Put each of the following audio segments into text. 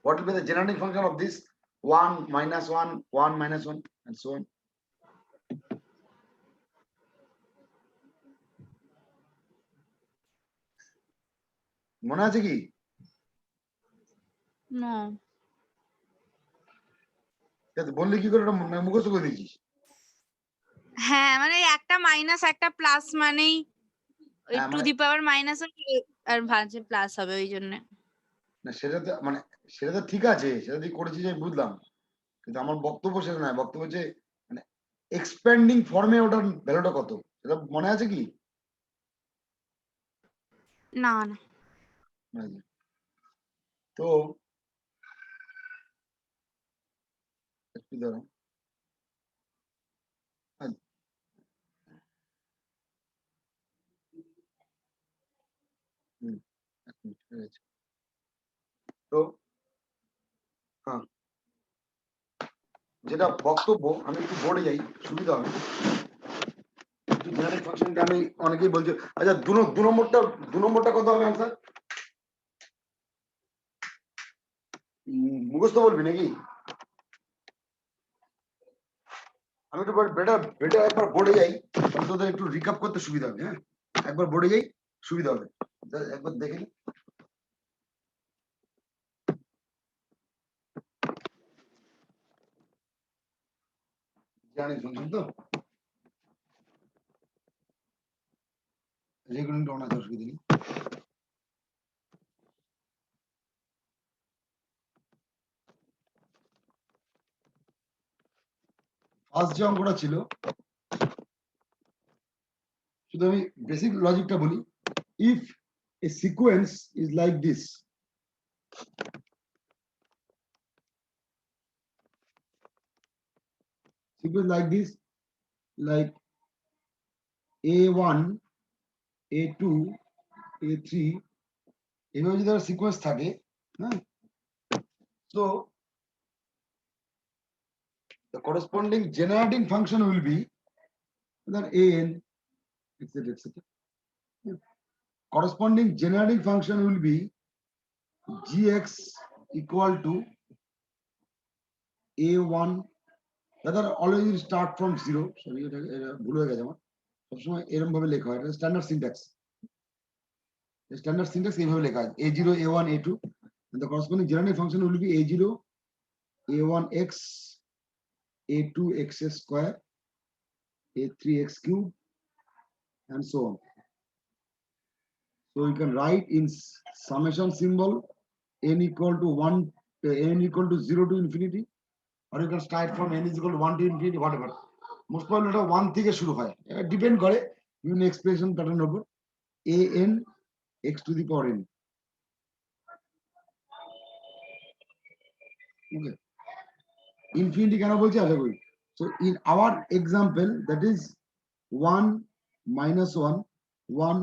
What will be the generating function of this? 1 minus 1, 1 minus 1, and so on. মনে আছে কি? No. বললি কি করে মুখস্থ করে দিয়েছিস? হ্যাঁ মানে একটা মাইনাস একটা প্লাস মানেই টু দি পাওয়ার মাইনাস আর ভাজে প্লাস হবে ওই জন্য। না সেটা তো মানে সেটা তো ঠিক আছে, সেটা তুই করেছিস আমি বুঝলাম, কিন্তু আমার বক্তব্য সেটা নয়। বক্তব্য হচ্ছে মানে এক্সপ্যান্ডিং ফর্মে ওটার ভ্যালুটা কত সেটা মনে আছে কি? না না। তো একটু দাঁড়াও। তো হ্যাঁ, যেটা বক্তব্য আমি একটু বোর্ডে যাই সুবিধা হবে। জেনারেল ফাংশনটা আমি অনেকেই বলছে। আচ্ছা দু নম্বরটা কত হবে আনসার? মুখস্থ বলবি নাকি? আমি একটু বেটা একবার বোর্ডে যাই, তোদের একটু রিকাপ করতে সুবিধা হবে। হ্যাঁ একবার বোর্ডে যাই সুবিধা হবে, একবার দেখে নি। জানিস শুনছেন তো? রেগুলেন্ট অন আছে, অসুবিধা নেই। ফার্স্ট যে অঙ্কটা ছিল শুধু আমি বেসিক লজিকটা বলি। If A sequence is like this, sequence like this, like A1, A2, A3, এভাবে যদি একটা সিকোয়েন্স থাকে, হ্যাঁ, so the corresponding generating function will be then an, etc., etc. Corresponding generating function will be gx equal to a1, that are always start from 0. Sorry, ভুল হয়ে গেছে আমার, সবসময় এরকম ভাবে লেখা হয়, এটা স্ট্যান্ডার্ড সিনট্যাক্স। স্ট্যান্ডার্ড সিনট্যাক্স এইভাবে লেখা হয় a0 a1 a2, and the corresponding generating function will be a0 a1x a2x square a3x cube and so on. So you can write in summation symbol n equal to 1, n equal to 0 to infinity, or you can start from n is equal to 1 to infinity, whatever. Most probably এটা 1 থেকে শুরু হয়, depend করে বিভিন্ন expression pattern উপর। an x to the power n, okay, infinity কেন বলছি আশা করি। So in our example that is 1 minus 1 1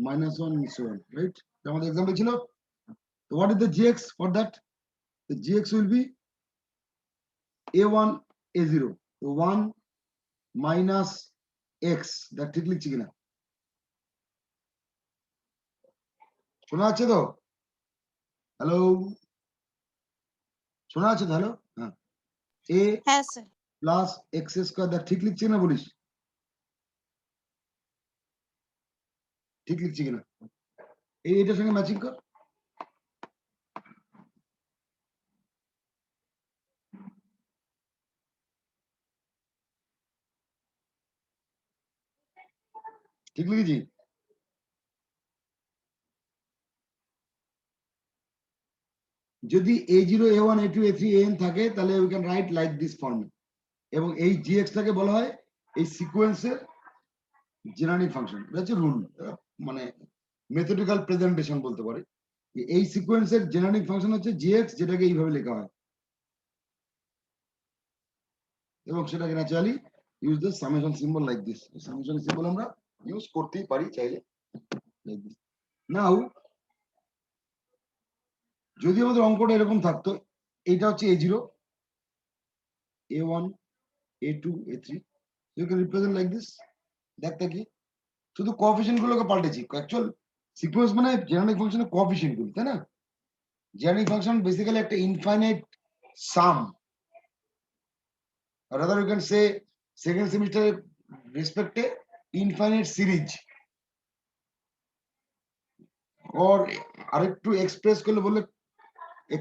minus 1 and so on, right? আমাদের example ছিল। So what is the gx for that? The gx will be a1 a0, so 1 minus x, that ঠিক লিখছি কিনা শোনা যাচ্ছে তো? হ্যালো শোনা যাচ্ছে তো? হ্যালো, হ্যাঁ, a plus x square, that ঠিক লিখছি না বলিস, ঠিক লিখছি কিনা এইটার সঙ্গে ম্যাচিং কর। ঠিক লিখেছি? যদি a0 a1 a2 a3 an থাকে তাহলে we can write like this ফর্মে, এবং এই gx টাকে বলা হয় এই সিকোয়েন্সের জেনারেটিং ফাংশন। এটা হচ্ছে রুল, মানে মেথডিক্যাল প্রেজেন্টেশন বলতে পারে। এই সিকোয়েন্সের জেনারেটিং ফাংশন হচ্ছে gx, যেটাকে এইভাবে লেখা হয়, এবং সেটাকে naturally use the summation symbol like this. Summation symbol আমরা ইউজ করতেই পারি চাইলে লাইক দিস। নাও যদি আমাদের অঙ্কটা এরকম থাকতো, এইটা হচ্ছে a0 a1 a2 a3, you can represent like this। দেখতে কি শুধু কোএফিসিয়েন্ট গুলোকে পাল্টেছি, অ্যাকচুয়াল সিকোয়েন্স মানে জেনারেটিং ফাংশনের কোএফিসিয়েন্ট গুলো, তাই না? Zerotic function basically একটা infinite sum, or rather you can say second semester respect a infinite series, or আরেকটু express করলে বললে a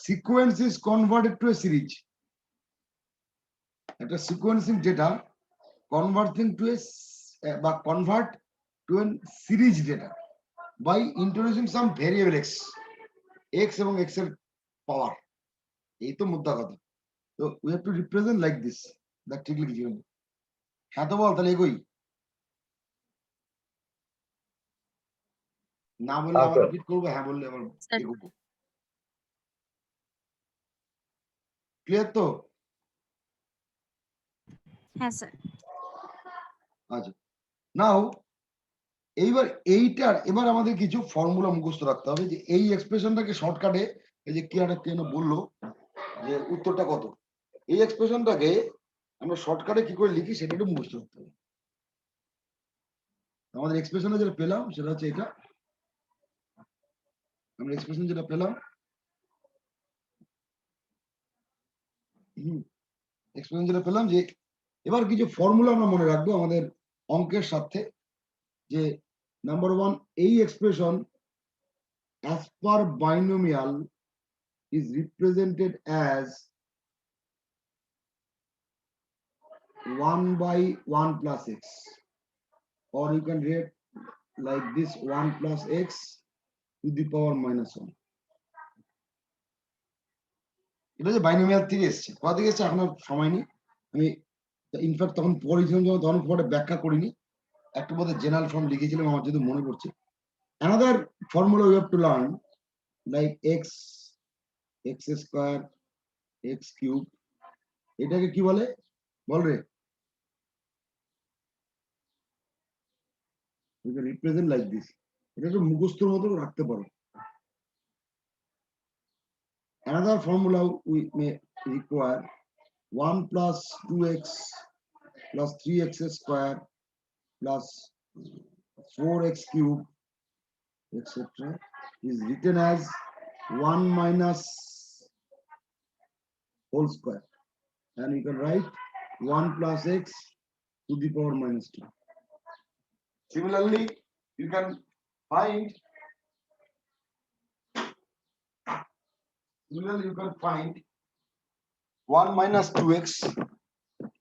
sequence is converted to a series. একটা sequencing data converting to a বা convert to a series data by introducing some variable x এবং x এর পাওয়ার, এই তো মুদ্রা কথা। তো we have to represent like this, that ঠিক লিখেছি আমি। হ্যাঁ তো বল, তাহলে এগোই, না বললে আবার রিপিট করবো, হ্যাঁ বললে আবার এগোবো। ক্লিয়ার তো? হ্যাঁ স্যার। আচ্ছা, নাও এইবার এইটার এবার আমাদের কিছু ফর্মুলা মুখস্থ রাখতে হবে, যে এই এক্সপ্রেশনটাকে শর্টকাটে, এই যে কি একটা কেন বললো যে উত্তরটা কত, এই এক্সপ্রেশনটাকে আমরা শর্টকাটে কি করে লিখি সেটা একটু মুখস্থ রাখতে হবে। আমাদের এক্সপ্রেশনে যেটা পেলাম সেটা হচ্ছে এটা, আমরা এক্সপ্রেশন যেটা পেলাম, এক্সপ্রেশন যেটা পেলাম, যে এবার কিছু ফর্মুলা আমরা মনে রাখবো আমাদের অঙ্কের সাথে, যে নাম্বার ওয়ান, এই expression as per binomial is represented as 1 by 1 plus x, or you can read like this, 1 plus x to the power minus 1. এটা যে বাইনোমিয়াল থেকে এসছে, কোথা থেকে এসছে এখন আর সময় নেই, আমি ইনফ্যাক্ট তখন পড়েছিলাম যখন, তখন খুব একটা ব্যাখ্যা করিনি, একটা বোধহয় জেনারেল ফর্ম লিখেছিলাম, আমার যদি মনে পড়ছে। Another formula we have to learn, like x, x square, x cube, এটাকে কি বলে বল রে? we can represent like this, এটা একটু মুখস্থর মতো রাখতে পারো। Another formula we may require, 1 plus 2x plus 3x square plus 4x cube, etc. is written as 1 minus whole square, and you can write 1 plus x to the power minus 2. Similarly, you can find 1 minus 2x,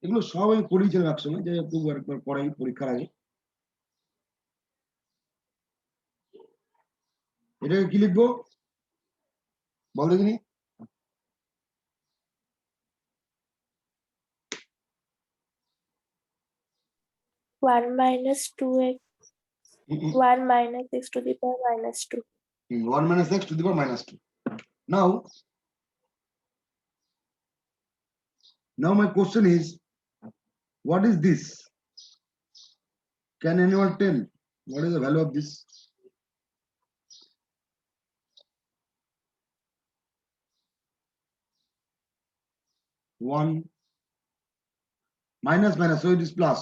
এগুলো সব আমি পড়িয়েছিলাম একসময়, যে একবার পড়াই পরীক্ষার আগে। এটাকে কি লিখবো বল দেখিনি? One minus two x. 1 minus x to the power minus 2. 1 minus x to the power minus 2. Now my question is, what is this? Can anyone tell what is the value of this? One minus minus, so it is plus.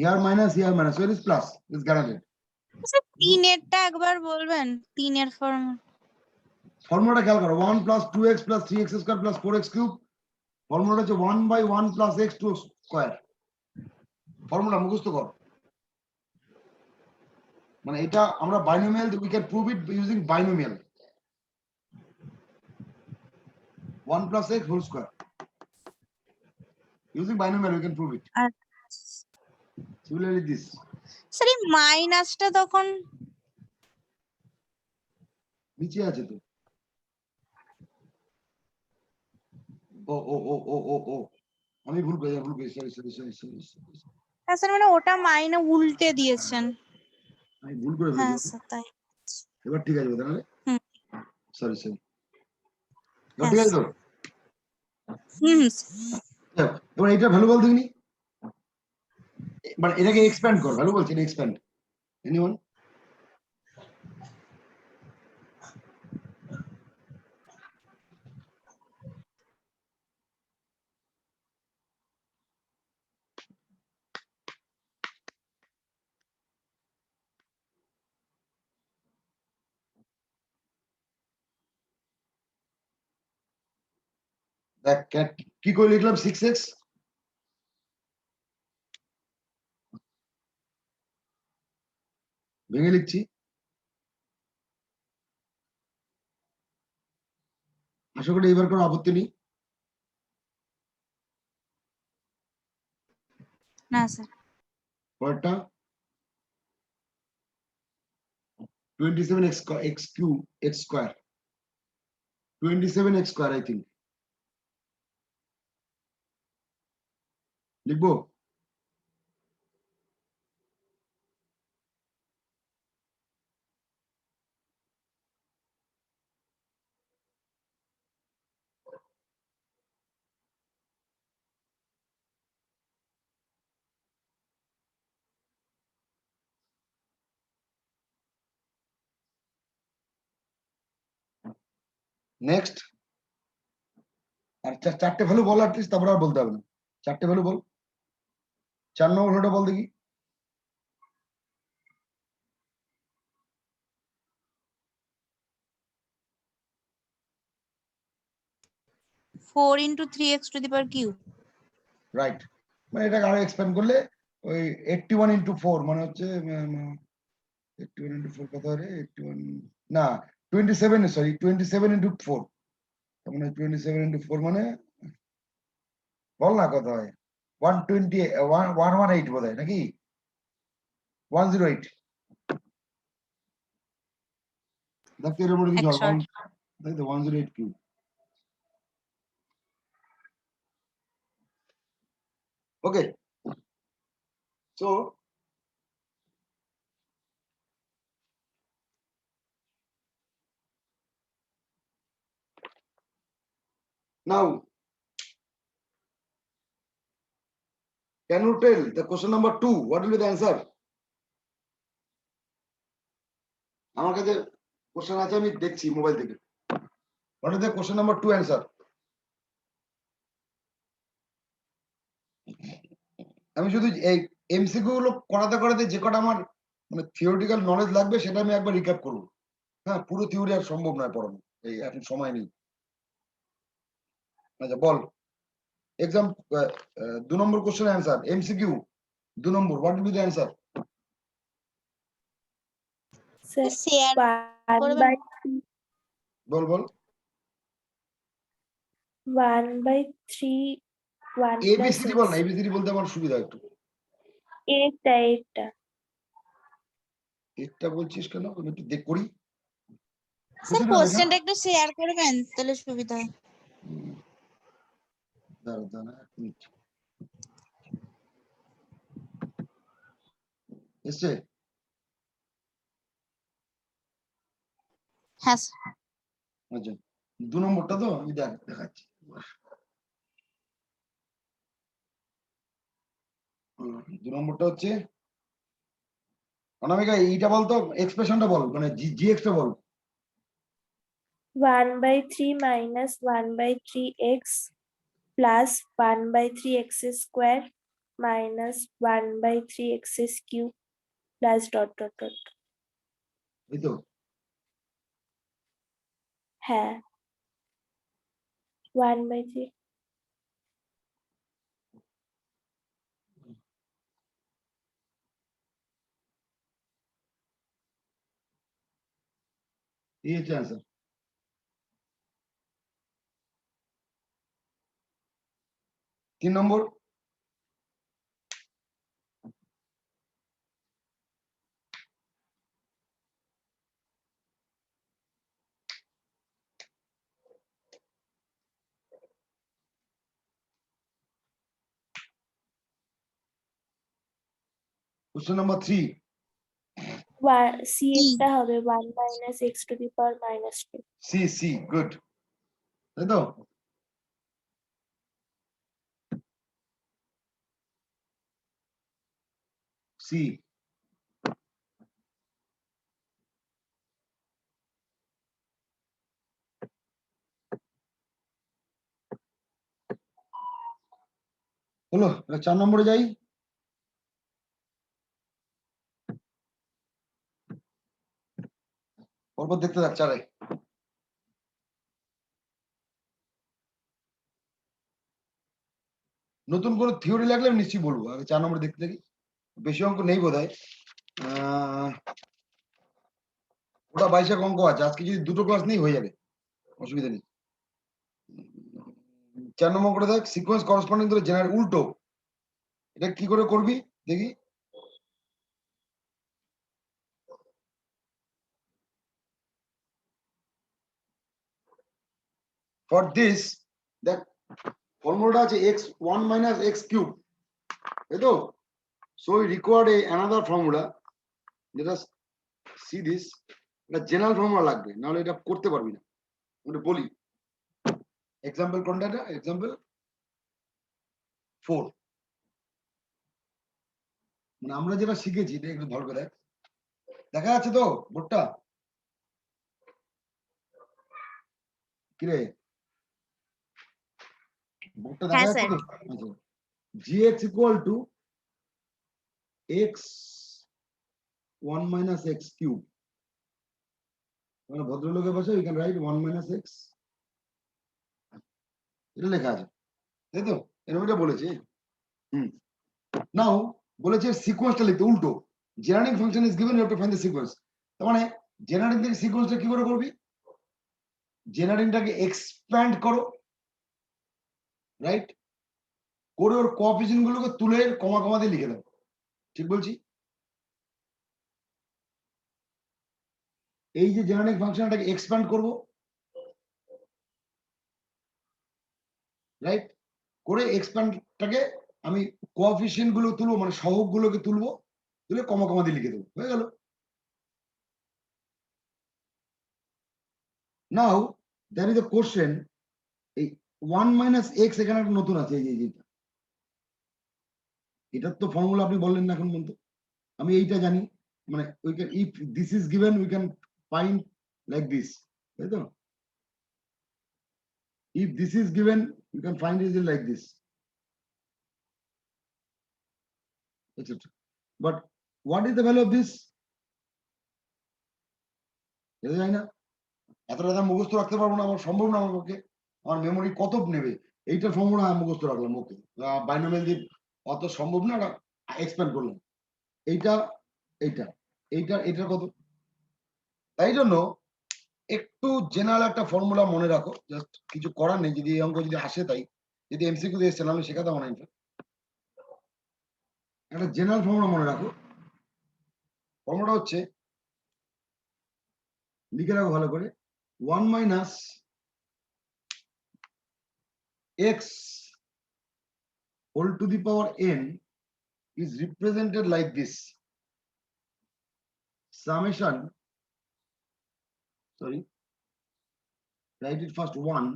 Here minus, so it is plus. It's guaranteed. Sir তিনেরটা একবার বলবেন, তিনের form. ফর্মুলাটা খেয়াল করো, 1 plus 2x plus 3x square plus 4x cube, ফর্মুলাটা হচ্ছে 1 by 1 plus x to square। Formula মুখস্থ কর, মানে এটা আমরা binomial, we can prove it using binomial, 1 plus x whole square, using binomial we can prove it. Similarly this, sir এই মাইনাসটা তখন নিচে আছে তো, ও ও ও ও ও ও আমি ভুল করেছি, সরি হ্যাঁ স্যার, মানে ওটা মাইনে উল্টে দিয়েছেন। আমি ভুল করে হ্যাঁ ফেলেছি, স্যার তাই। এবার ঠিক আছে তাহলে, হুম। সরি এবার ঠিক আছে তো? এবার এটা ভ্যালু বল দেখিনি, মানে এটাকে এক্সপ্যান্ড কর, ভ্যালু বলছি এটা এক্সপ্যান্ড, এনিওয়ান? কি করে লিখলাম 6x ভেঙে লিখছি। আশা করি এবার কোনো আপত্তি নেই। না স্যার। পরেরটা 27x cube x square 27x square I think লিখবো। নেক্সট আর চারটে ভ্যালু বল অ্যাটলিস্ট, তারপর আর বলতে হবে না। চারটে ভ্যালু বল। 4 নম্বর ভ্যালুটা বল দেখি। 4 into 3x to the power cube. Right, মানে এটাকে আরো এক্সপ্যান্ড করলে ওই 81 ইন্টু 4 মানে হচ্ছে 81 ইন্টু 4 কত হয়? 81 না 27, সরি 27 ইন্টু 4 মানে 27 ইন্টু 4 মানে বল না কত হয়? 120 118 বোধ হয় নাকি 108। দেখতে এর উপরে কিছু একশো আট। তাই তো 108 cube. Okay, so now can you tell the question number 2 what will be the answer? আমার কাছে কোশ্চেন আছে, আমি দেখছি মোবাইল থেকে। what is the question number 2 answer? আমি শুধু এই এমসিকিউ গুলো করাতে করাতে যে কটা আমার মানে থিওরিটিক্যাল নলেজ লাগবে সেটা আমি একবার রিক্যাপ করব। হ্যাঁ, পুরো থিওরি আর সম্ভব নয় পড়ানো, এই এখন সময় নেই। আচ্ছা বল, এক্সাম 2 নম্বর কোশ্চেন অ্যান্সার এমসিকিউ 2 নম্বর, what will be the answer? Sir, share 1 করবেন। by বল বল 1 by 3 1 plus এবিসিডি বল না, x এবিসিডি বলতে আমার সুবিধা একটু। এটা এটা বলছিস কেন, আমি একটু দেখ করি। স্যার কোশ্চেনটা একটু শেয়ার করবেন তাহলে সুবিধা হয়। দাঁড়া দাঁড়া এক মিনিট। এসছে? হ্যাঁ স্যার। আচ্ছা 2 নম্বরটা তো আমি দেখাচ্ছি। 2 নম্বরটা হচ্ছে অনামিকা, এইটা বলতো এক্সপ্রেশনটা বল, মানে জিএক্স টা বল। 1 by 3 minus 1 by 3x plus 1 by 3x square minus 1 by 3x cube plus dot dot dot. এই তো হ্যাঁ 1 by 3 এই হচ্ছে অ্যান্সার। 3 নম্বর কোশ্চেন নাম্বার 3 c টা হবে 1 minus x to the power minus 2. See see good, তাই তো? সি হলো। 4 নম্বরে যাই। পরপর দেখতে থাক চারে। নতুন কোনো থিওরি লাগলে আমি নিশ্চয়ই বলবো। আগে 4 নম্বর দেখতে থাকি, বেশি অঙ্ক নেই বোধহয়। ওটা 22 অঙ্ক আছে, আজকে যদি দুটো ক্লাস নেই হয়ে যাবে, অসুবিধা নেই। 4 নম্বর করে দেখ, সিকোয়েন্স করসপন্ডিং টু জেনারেল উল্টো, এটা কি করে করবি দেখি। ফর দিস দেখ ফর্মুলাটা আছে x1 minus x কিউব, তাই তো? So we required another formula, যেটা সি দিস, এটা জেনারেল ফর্মুলা লাগবে, নাহলে এটা করতে পারবি না। ওটা বলি এক্সাম্পল কোনটা, এটা এক্সাম্পল 4, মানে আমরা যেটা শিখেছি এটা একটু ধর করে দেখা যাচ্ছে তো বোর্ডটা? কিরে বোর্ডটা দেখা হ্যাঁ যাচ্ছে স্যার। তো? আচ্ছা, gx equal to x1 minus x cube, মানে ভদ্রলোকের ভাষায় we can write 1 minus x, এটা লেখা আছে, তাই তো? এরকম এটা বলেছে। নাও বলেছে সিকোয়েন্সটা লিখতে উল্টো, generating function is given, you have to find the sequence. তার মানে জেনারেটিং থেকে সিকোয়েন্সটা কি করে করবি? জেনারেটিংটাকে এক্সপ্যান্ড করো, রাইট, করে ওর কোএফিসিয়েন্ট গুলোকে তুলে কমা কমা দিয়ে লিখে দাও, ঠিক বলছি? এই যে জেনারেটিং ফাংশনটাকে এক্সপ্যান্ড করব, রাইট, করে এক্সপ্যান্ডটাকে আমি কোএফিসিয়েন্ট গুলো তুলবো, মানে সহগ গুলোকে তুলবো, তুলে কমা কমা দিয়ে লিখে দেবো, হয়ে গেল। Now that is the question, এই 1 মাইনাস এক্স এখানে একটা নতুন আছে, এই যে এটার তো ফর্মুলা আপনি বললেন না এখন পর্যন্ত, আমি এইটা জানি, মানে we can if this is given we can find like this, তাই তো? If this is given you can find is like this, etc. But what is the value of this? এটা জানি না, এতটা মুখস্থ রাখতে পারবো না, আমার সম্ভব না, আমার পক্ষে, আমার মেমোরি কত নেবে? এইটার ফর্মুলা মুখস্থ রাখলাম, ওকে, বাইনোমিয়াল দিয়ে অত সম্ভব না, এক্সপ্যান্ড করলাম, এইটা এইটা এইটা এটার কত? তাই জন্য একটু জেনারেল একটা ফর্মুলা মনে রাখো, জাস্ট কিছু করার নেই, যদি এই অঙ্ক যদি আসে, তাই যদি এমসিকিউ দিয়ে এসছে, নাহলে শেখাতে হবে না। একটা জেনারেল ফর্মুলা মনে রাখো, ফর্মুলাটা হচ্ছে, লিখে রাখো ভালো করে, 1 minus x whole to the power n is represented like this, summation, sorry, write it first, 1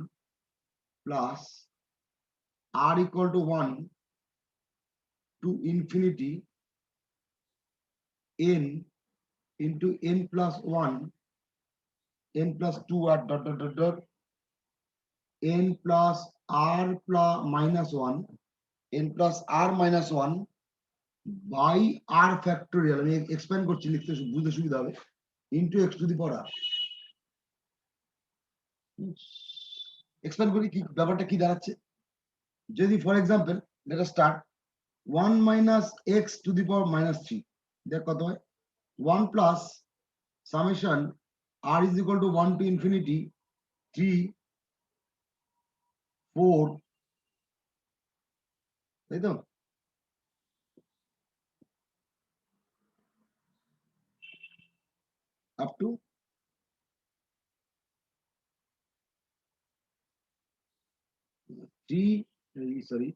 plus r equal to 1 to infinity n into n plus 1 n plus 2 r dot dot dot dot n plus r plus minus 1 n plus r minus 1 by r factorial, আমি expand করছি, লিখতে বুঝতে সুবিধা হবে, into x to the power r। Expand করি, কি ব্যাপারটা কি দাঁড়াচ্ছে? যদি for example let us start 1 minus x to the power minus 3, দেখ কত হয়, 1 plus summation r is equal to 1 to infinity 3 4, তাই তো? up to 3, sorry,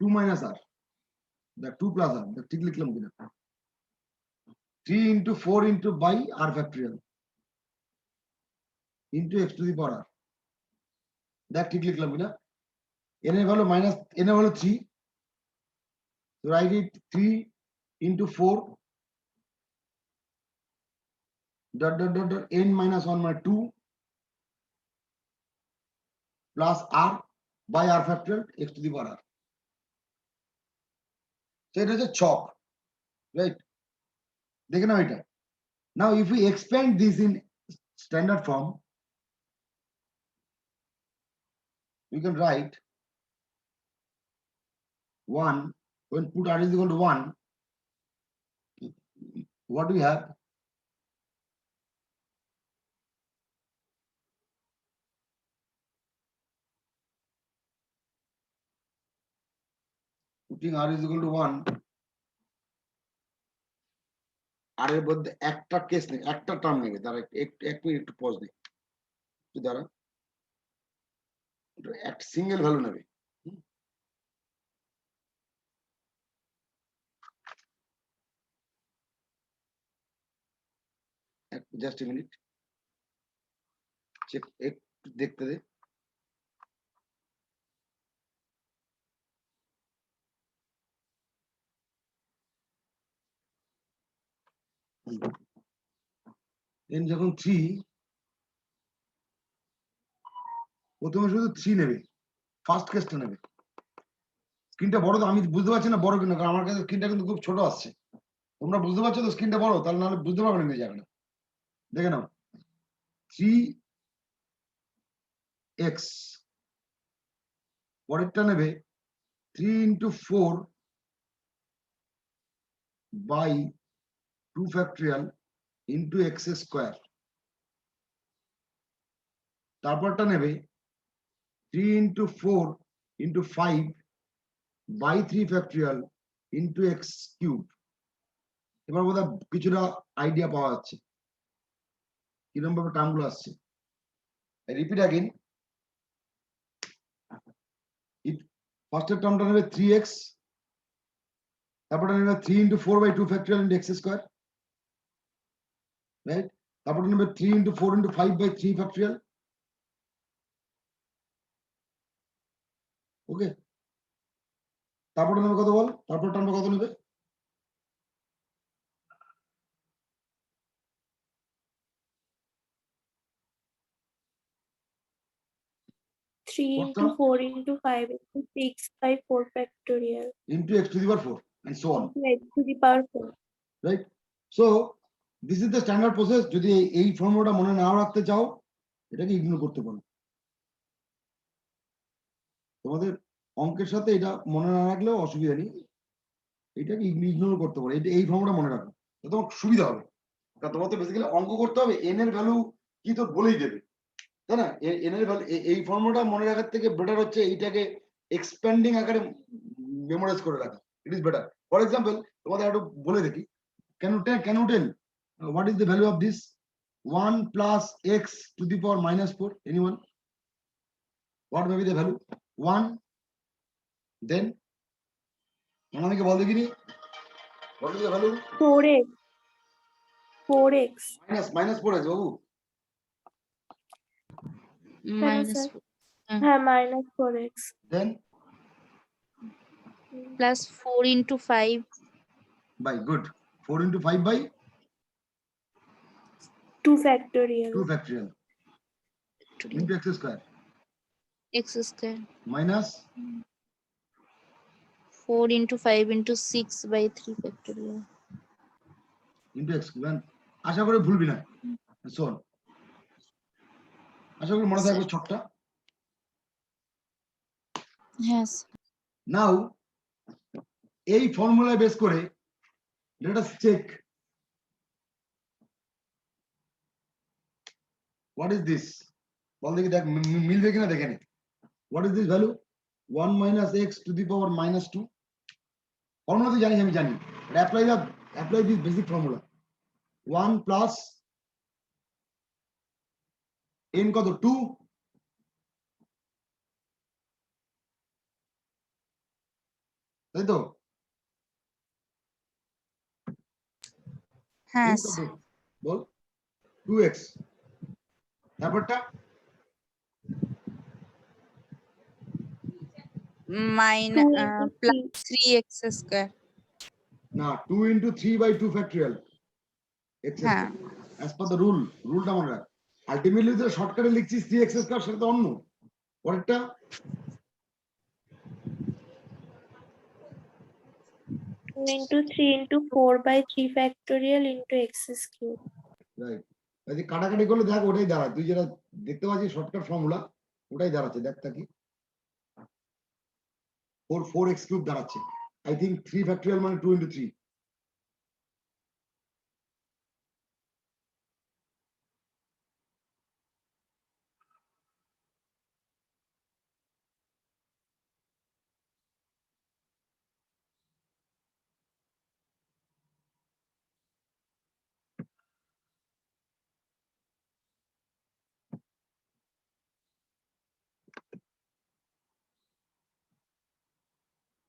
2 minus r, the 2 plus r, the ঠিক লিখলাম কিনা, 3 into 4 into by r factorial into x to the power r, দেখ ঠিক লিখলাম কিনা, n এর ভ্যালু মাইনাস, n এর value 3, so write it 3 into 4 dot dot dot dot n minus 1 by 2 plus r by r factorial x to the power r, so it is a chalk, right? দেখে নাও এটা। Now if we expand this in standard form, we can write 1, when put r is equal to 1, what do we have? Putting r is equal to 1, আর এর মধ্যে একটা case নেই, একটা term নেবে, তারা এক মিনিট একটু পজ নেই, দ্বারা এক সিঙ্গেল ভ্যালু নেবে। জাস্ট এ মিনিট, চেক একটু দেখতে দে। n যখন 3, প্রথমে শুধু 3 নেবে, ফার্স্ট কেসটা নেবে। স্ক্রিনটা বড় তো, আমি বুঝতে পারছি না বড় কিনা, কারণ আমার কাছে স্ক্রিনটা কিন্তু খুব ছোট আসছে। তোমরা বুঝতে পারছো তো স্ক্রিনটা বড়? তাহলে নাহলে বুঝতে পারবে না এই জায়গাটা। দেখে নাও, 3x, পরেরটা নেবে 3 into 4 by 2 factorial into x square, তারপরটা নেবে 3 into 4 into 5 by 3 factorial into x cube। এবার বোধহয় কিছুটা আইডিয়া পাওয়া যাচ্ছে কিরকম ভাবে টার্মগুলো আসছে। রিপিট अगेन, ফার্স্টের টার্মটা নেবে 3x, তারপরটা নেবে 3 into 4 by 2 factorial into x square, right? তারপরটা নেবে 3 into 4 into 5 by 3 factorial, ওকে? তারপরটা নেবে কত বল? তারপর টার্মটা কত নেবে? 3 What's into up? 4 into 5 into 6 by 4 factorial Into x to the power 4 and so on, into x to the power 4. right? So this is the standard process। যদি এই ফর্মুলাটা মনে নাও রাখতে চাও, এটাকে ইগনোর করতে পারো। তোমাদের অঙ্কের সাথে এটা মনে না রাখলেও অসুবিধা নেই, এটাকে ইগনোর করতে পারো। এই ফর্মুলাটা মনে রাখো, তোমার সুবিধা হবে। কারণ তোমার তো বেসিক্যালি অঙ্ক করতে হবে, এন এর ভ্যালু কি তো বলেই দেবে, তাই না? এন এর ভ্যালু, এই ফর্মুলাটা মনে রাখার থেকে বেটার হচ্ছে এইটাকে এক্সপ্যান্ডিং আকারে মেমোরাইজ করে রাখা। It is better. For example, তোমাদের একটু বলে দেখি, can you tell what is the value of this 1 plus x to the power minus 4? Anyone? What may be the value? 1, then আমাদেরকে বল দেখিনি, what is the value? 4x. 4x. minus 4x, Babu. minus sir. হ্যাঁ, minus 4x. Then plus 4 into 5 by, good, 4 into 5 by 2 factorial. 2 factorial into x square x square minus 4 into 5 into 6 by 3 factorial into x cube। আশা করি ভুলবি না, শোন, আশা করি মনে থাকবে ছকটা। yes নাও এই formula base করে let us check what is this, বল দেখি, দেখ মিলবে কিনা দেখে নে। what is this value? 1 minus x to the power minus 2। Formula তো জানিস, আমি জানি, apply this basic formula। 1 plus n কত 2, তাই তো? হ্যাঁ n কত বল? 2x, তারপরটা minus 2 into plus 3x square না, 2 into 3 by 2 factorial x হ্যাঁ square, as per the rule, রুলটা মনে রাখ। আলটিমেটলি তো শর্টকাটে লিখছিস 3x স্কয়ার, সেটা তো অন্য। পরেরটা 2 into 3 into 4 by 3 factorial into x cube. Right, এই কাটাকাটি করলে দেখ ওটাই দাঁড়ায়, তুই যেটা দেখতে পাচ্ছিস শর্টকাট ফর্মুলা ওটাই দাঁড়াচ্ছে, দেখ থাকি। 4x কিউব দাঁড়াচ্ছে। আই থিঙ্ক 3 ফ্যাক্টরিয়াল মানে 2 into 3।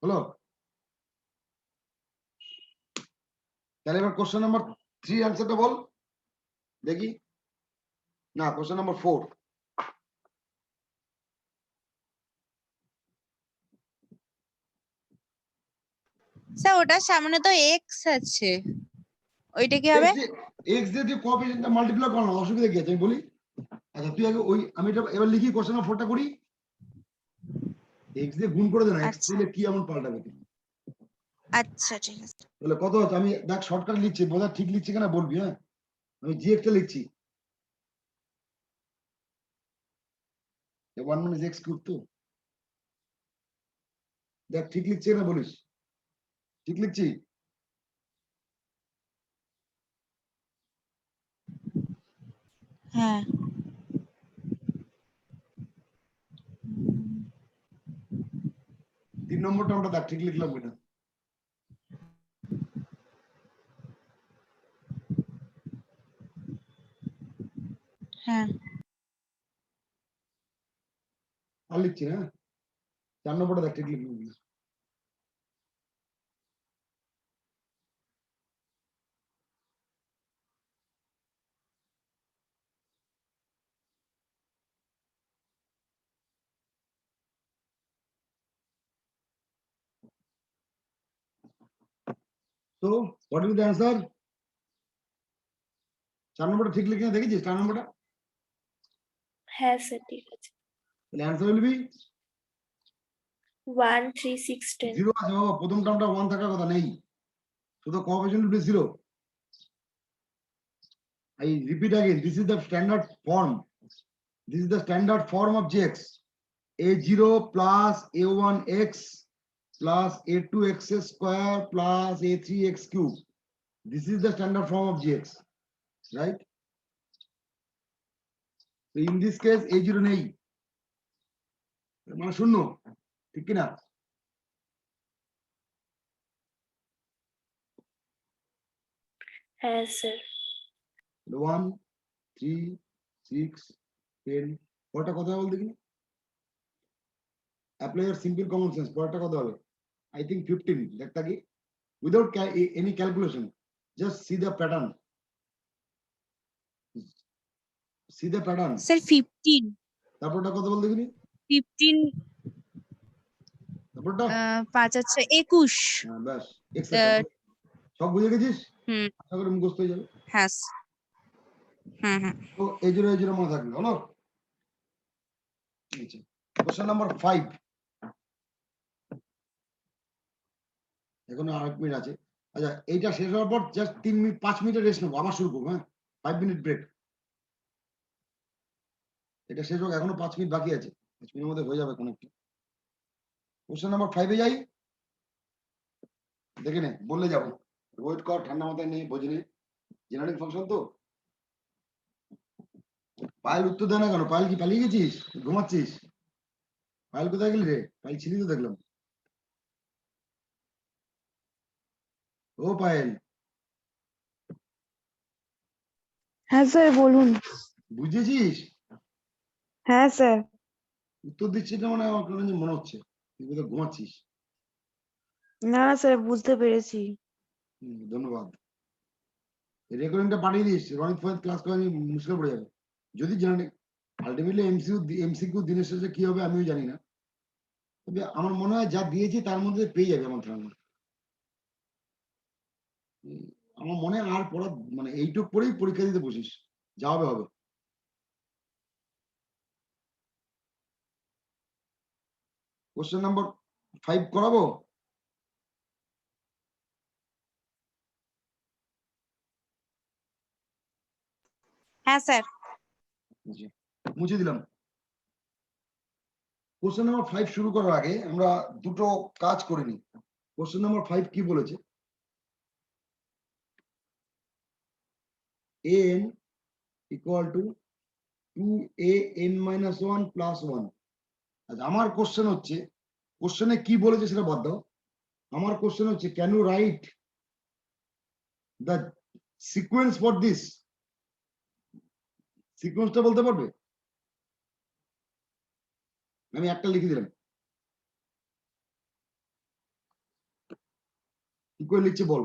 হলো? তাহলে এবার কোশ্চেন নাম্বার 3 অ্যান্সারটা বল দেখি। না, কোশ্চেন নাম্বার 4। স্যার ওটার সামনে তো এক্স আছে, ওইটা কি হবে? এক্স দিয়ে তুই কোএফিসিয়েন্টটা মাল্টিপ্লাই কর না, অসুবিধা কি আছে আমি বলি। আচ্ছা তুই আগে ওই আমি এটা এবার লিখি, কোশ্চেন নাম্বার 4টা করি। এক্স দিয়ে গুণ করে দে না, এক্স আচ্ছা দিলে কি এমন পাল্টাবে তুই? আচ্ছা ঠিক আছে। তাহলে কত হচ্ছে? আমি দেখ শর্টকাট লিখছি, বোঝা ঠিক লিখছি কিনা বলবি। হ্যাঁ, আমি জি একটা লিখছি। 1 minus x কিউব তো, দেখ ঠিক লিখছি না বলিস। ঠিক লিখছি? হ্যাঁ 3 নম্বর টার্মটা দেখ ঠিক লিখলাম কিনা। হ্যাঁ আর লিখছি না, 4 নম্বরটা দেখ ঠিক লিখলাম কিনা। তো হোয়াট ইজ দ্য অ্যান্সার? 4 নম্বরটা ঠিক লিখে দেখেছিস? 4 নম্বরটা হ্যাঁ স্যার ঠিক আছে। তাহলে অ্যান্সার উইল বি 1 3 6 10। 0 আছে বাবা, প্রথম টার্মটা 1 থাকার কথা নেই, শুধু coefficient will be 0। I repeat again, this is the standard form. This is the standard form of gx. A0 plus A1x plus A2x square plus A3x cube. This is the standard form of gx, right? So in this case, A0 নেই, মানে শূন্য, ঠিক কিনা? হ্যাঁ sir. 1 3 6 10 পরটা কথা বল দেখি। Apply your simple common sense, পরটা কথা হবে। I think 15, দেখতা কি, without any calculation, just see the pattern. See the pattern. Sir 15 তারপরটা কথা বল দেখিনি। 15 তারপরটা 5 আছে 21। হ্যাঁ ব্যাস, এক্সেট্রা সব বুঝে গেছিস? হুম আশা করি মুখস্থ হয়ে যাবে। হ্যাঁ হুম হুম তো A0 মনে থাকবে, হলো? কোশ্চেন নাম্বার 5, এখন আর 1 মিনিট আছে। আচ্ছা এইটা শেষ হওয়ার পর জাস্ট 3 মিনিট 5 মিনিটের রেস্ট নেবো, আবার শুরু করবো। হ্যাঁ, 5 মিনিট ব্রেক। এটা শেষ হোক, এখনো 5 মিনিট বাকি আছে, 5 মিনিটের মধ্যে হয়ে যাবে কোন একটা। কোশ্চেন নাম্বার 5-এ যাই, দেখে নে, বললে যাবো। ওয়েট কর, ঠান্ডা মাথায় নেই, বোঝে নে, জেনারেল ফাংশন তো। পায়েল উত্তর দেয় না কেন? পায়েল কি পালিয়ে গেছিস, ঘুমাচ্ছিস? পায়েল কোথায় গেলি রে? পায়েল ছিলি তো দেখলাম। ও পায়েল, হ্যাঁ স্যার বলুন। বুঝেছিস? হ্যাঁ স্যার। উত্তর দিচ্ছিস না মানে আমার কেন জানি মনে হচ্ছে তুই বোধহয় ঘুমাচ্ছিস। না না স্যার বুঝতে পেরেছি। ধন্যবাদ। রেকর্ডিংটা পাঠিয়ে দিস, রনিত ফয়েদ ক্লাস করে আমি মুশকিল পড়ে যাবে যদি জানি। আলটিমেটলি এমসিকিউ দিনের শেষে কি হবে আমিও জানি না, তবে আমার মনে হয় যা দিয়েছি তার মধ্যে পেয়ে যাবে আমার ধারণা। আমার মনে হয় আর পড়া মানে এইটুক পরেই পরীক্ষা দিতে বসিস, যা হবে হবে। কোশ্চেন নাম্বার 5 করাবো? হ্যাঁ স্যার। মুছে দিলাম। কোশ্চেন নাম্বার 5 শুরু করার আগে আমরা দুটো কাজ করে নিই। কোশ্চেন নাম্বার 5 কি বলেছে? n equal to 2an plus 1. আচ্ছা, আমার কোশ্চেন হচ্ছে, কোশ্চেনে কি বলেছে সেটা বাদ দাও। আমার কোশ্চেন হচ্ছে, can you write the sequence for this? সিকোয়েন্সটা বলতে পারবে? আমি একটা লিখে দিলাম, কি করে লিখছে বল।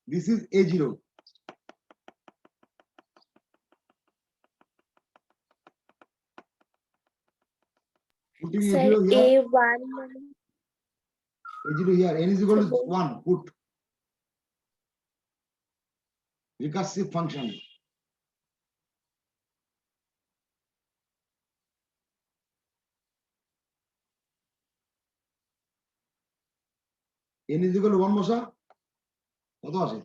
This is a0, putting Sir, a0 here, A1 a0 here, n is equal to Suppose- 1, put recursive function. n is equal to 1 বসা, কত আসে?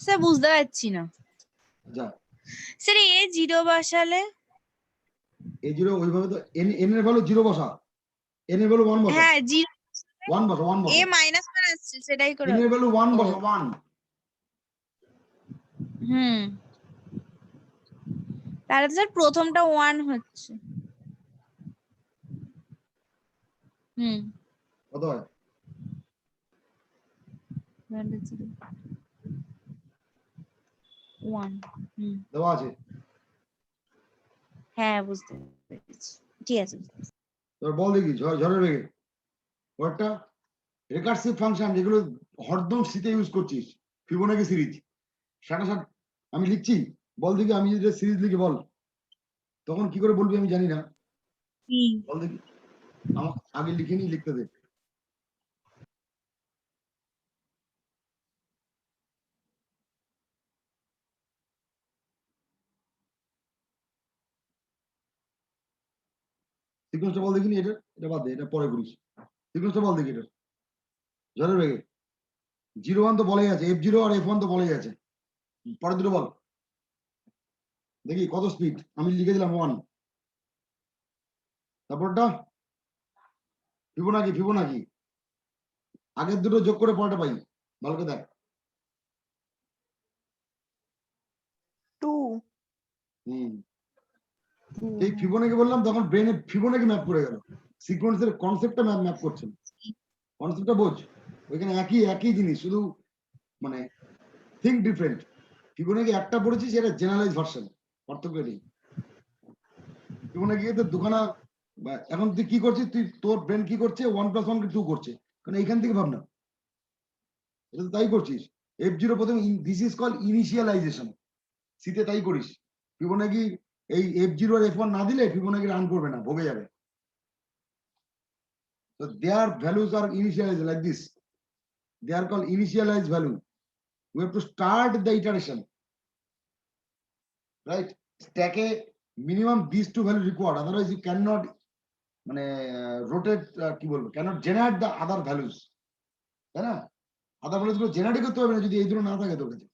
স্যার বুঝতে পারছি না। যা স্যার এ 0 বসালে? a0 ওইভাবে তো n এর ভ্যালু 0 বসা, n এর ভ্যালু 1 বসা, হ্যাঁ 0 1 বসা, 1 এ বসা, -1 আসছে সেটাই করে। n এর ভ্যালু 1 ও। বসা, 1। তাহলে স্যার প্রথমটা 1 হচ্ছে। কত হয়? 1 দেওয়া আছে। হ্যাঁ বুঝতে পেরেছি, ঠিক আছে। তোর বল দেখি, ঝড়ের বেগে ওটা রিকার্সিভ ফাংশন যেগুলো হরদম সিতে ইউজ করছিস, ফিবোনাকি সিরিজ, সাটা সাট আমি লিখছি, বল দেখি। আমি যদি সিরিজ লিখি বল, তখন কি করে বলবি আমি জানি না, বল দেখি। আমার আগে লিখে নি, লিখতে দে। সিকোয়েন্সটা বল দেখিনি, এটা বাদ দে, এটা পরে করিস। সিকোয়েন্সটা বল দেখি, এটা ঝড়ের বেগে 0-1 তো বলেই আছে, f0 আর f1 তো বলেই আছে। পরে দুটো বল দেখি কত স্পিড। আমি লিখে দিলাম 1, তারপরটা ফিবোনাকি আগের দুটো যোগ করে পরেরটা পাই, ভালো করে দেখ। 2 এই ফিবোনাকি বললাম, তখন ব্রেনে ফিবোনাকি ম্যাপ করে গেল, সিকোয়েন্সের কনসেপ্টটা ম্যাপ করছে। কনসেপ্টটা বোঝ, ওইখানে একই জিনিস, শুধু মানে থিঙ্ক ডিফারেন্ট। ফিবোনাকি একটা পড়েছি, সেটা জেনারেলাইজ ভার্সন, পার্থক্য নেই। ফিবোনাকি তো দুখানা, এখন তুই কি করছিস, তোর ব্রেন কি করছে, 1 + 1 কে 2 করছে, কারণ এইখান থেকে ভাবনা, এটা তো তাই করছিস। f0 প্রথমে, দিস ইজ কল ইনিশিয়ালাইজেশন, সিতে তাই করিস। ফিবোনাকি এই f0 আর f1 না দিলে ফিবোনাকি রান করবে না, ভোগে যাবে। So their values are initialized like this. They are called initialized value. We have to start the iteration, right? Stack a minimum these two values required. Otherwise, you cannot rotate. কি বলবো? Cannot generate the other values. তাই না? Other values গুলো generate করতে হবে না যদি এই দুটো না থাকে তোর কাছে।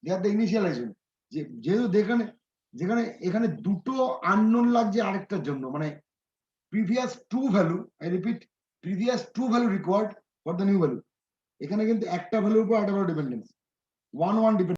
They are the initialization. যেহেতু যেখানে এখানে দুটো আননোন লাগছে আরেকটার জন্য, মানে previous two value, I repeat, previous two value required for the new value. এখানে কিন্তু একটা ভ্যালুর উপর একটা ভ্যালু ডিপেন্ডেন্স, 1 ডিপেন্ডেন্স।